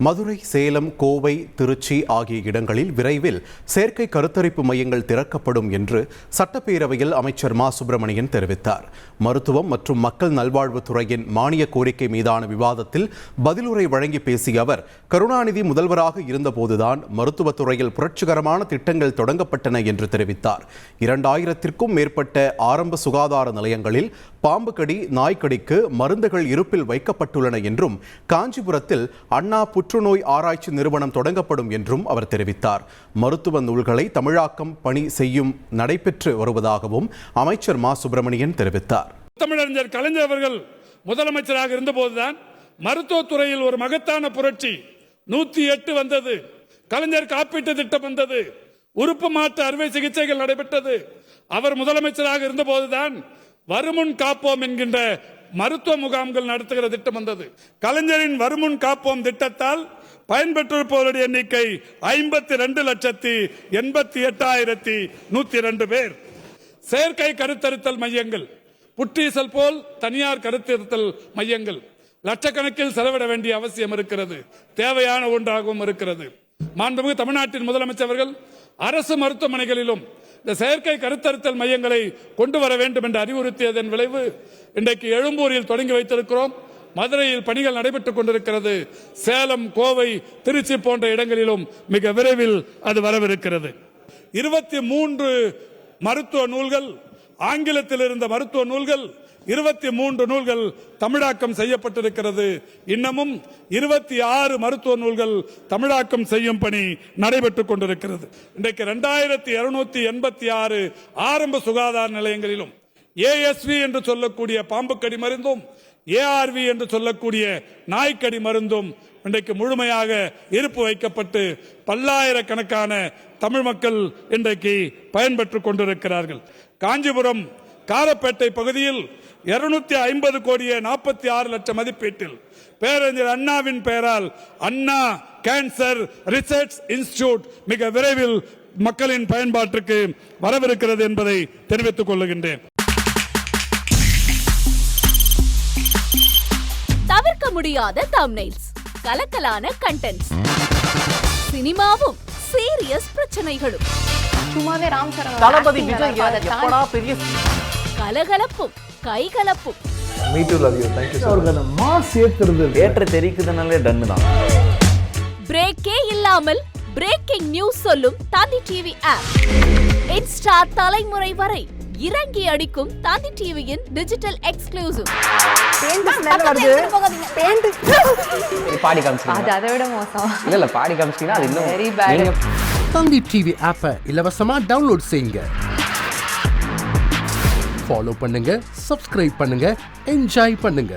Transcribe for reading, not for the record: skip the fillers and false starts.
மதுரை, சேலம், கோவை, திருச்சி ஆகிய இடங்களில் விரைவில் செயற்கை கருத்தரிப்பு மையங்கள் திறக்கப்படும் என்று சட்டப்பேரவையில் அமைச்சர் மா. சுப்பிரமணியன் தெரிவித்தார். மருத்துவம் மற்றும் மக்கள் நல்வாழ்வுத்துறையின் மானிய கோரிக்கை மீதான விவாதத்தில் பதிலுரை வழங்கி பேசிய அவர், கருணாநிதி முதல்வராக இருந்தபோதுதான் மருத்துவத்துறையில் புரட்சிகரமான திட்டங்கள் தொடங்கப்பட்டன என்று தெரிவித்தார். 2000க்கும் மேற்பட்ட ஆரம்ப சுகாதார நிலையங்களில் பாம்பு கடி, நாய்க்கடிக்கு மருந்துகள் இருப்பில் வைக்கப்பட்டுள்ளன என்றும், காஞ்சிபுரத்தில் அண்ணா புற்றுநோய் ஆராய்ச்சி நிறுவனம் தொடங்கப்படும் என்றும் அவர் தெரிவித்தார். மருத்துவ நூல்களை தமிழாக்கம் பணி செய்யும் நடைபெற்று வருவதாகவும் அமைச்சர் மா. சுப்பிரமணியன் தெரிவித்தார். தமிழறிஞர் கலைஞர் அவர்கள் முதலமைச்சராக இருந்தபோதுதான் மருத்துவத்துறையில் ஒரு மகத்தான புரட்சி 108 வந்தது. கலைஞர் காப்பீட்டு திட்டம் வந்தது. உறுப்பு மாற்று அறுவை சிகிச்சைகள் நடைபெற்றது. அவர் முதலமைச்சராக இருந்தபோதுதான் வருமுன் காப்போம் என்கின்ற மருத்துவ முகாம்கள் நடத்துகிற திட்டம் வந்தது. கலைஞரின் வருமுன் காப்போம் திட்டத்தால் பயன்பெற்றிருப்பவருடைய எண்ணிக்கை 52,88,102 பேர். செயற்கை கருத்தரித்தல் மையங்கள், புற்றீசல் போல் தனியார் கருத்தரித்தல் மையங்கள் லட்சக்கணக்கில் செலவிட வேண்டிய அவசியம் இருக்கிறது. தேவையான ஒன்றாகவும் இருக்கிறது. மாண்புமிகு தமிழ்நாட்டின் முதலமைச்சர் அவர்கள் அரசு மருத்துவமனைகளிலும் இந்த செயற்கை கருத்தரித்தல் மையங்களை கொண்டு வர வேண்டும் என்று அறிவுறுத்தியதன் விளைவு இன்றைக்கு எழும்பூரில் தொடங்கி வைத்திருக்கிறோம். மதுரையில் பணிகள் நடைபெற்றுக் கொண்டிருக்கிறது. சேலம், கோவை, திருச்சி போன்ற இடங்களிலும் மிக விரைவில் அது வரவிருக்கிறது. 23 மருத்துவ நூல்கள், ஆங்கிலத்தில் இருந்த மருத்துவ நூல்கள் 23 நூல்கள் தமிழாக்கம் செய்யப்பட்டிருக்கிறது. இன்னமும் 26 மருத்துவ நூல்கள் தமிழாக்கம் செய்யும் பணி நடைபெற்றுக் கொண்டிருக்கிறது. இன்றைக்கு 2286 ஆரம்ப சுகாதார நிலையங்களிலும் ஏஎஸ்வி என்று சொல்லக்கூடிய பாம்பு கடி மருந்தும், ஏஆர்வி என்று சொல்லக்கூடிய நாய்க்கடி மருந்தும் இன்றைக்கு முழுமையாக இருப்பு வைக்கப்பட்டு பல்லாயிரக்கணக்கான தமிழ் மக்கள் இன்றைக்கு பயன்பெற்றுக் கொண்டிருக்கிறார்கள். காஞ்சிபுரம் காரப்பேட்டை பகுதியில் 250 கோடியே 46 லட்சம் மதிப்பீட்டில் பேரறிஞர் அண்ணாவின் பெயரால் அண்ணா கேன்சர் ரிசர்ச் இன்ஸ்டிடியூட் மிக விரைவில் மக்களின் பயன்பாட்டிற்கு வரவிருக்கிறது என்பதை தெரிவித்துக் கொள்ளுகின்றேன். தவிர்க்க முடியாத தம்ப்நெயில்ஸ், கலக்கலான கண்டென்ட்ஸ், சினிமாவும் சீரியஸ் பிரச்சனைகளும், சும்மாவே ராம் சரண் தளபதி விஜய் எப்படா பெரிய கலகலப்பும் கைகலப்பும். Me too love you. Thank you sir. Mass ஏத்துறது ஏற்ற தெரிக்குதனாலே டன் தான். பிரேக்கே இல்லாமல் பிரேக்கிங் நியூஸ் சொல்லும் தந்தி டிவி ஆப். இன்ஸ்டா தலைமுறை வரை இறங்கி அடிக்கும் தந்தி டிவியின் டிஜிட்டல் எக்ஸ்க்ளூசிவ். பாடி காமிச்சீங்க. அது அதை விட மோசம். இல்ல பாடி காமிச்சீங்கன்னா அது இன்னும் வெரி பேட். தந்தி டிவி ஆப்பை இலவசமா டவுன்லோட் செய்யுங்க. ஃபாலோ பண்ணுங்க, சப்ஸ்கிரைப் பண்ணுங்க, என்ஜாய் பண்ணுங்க.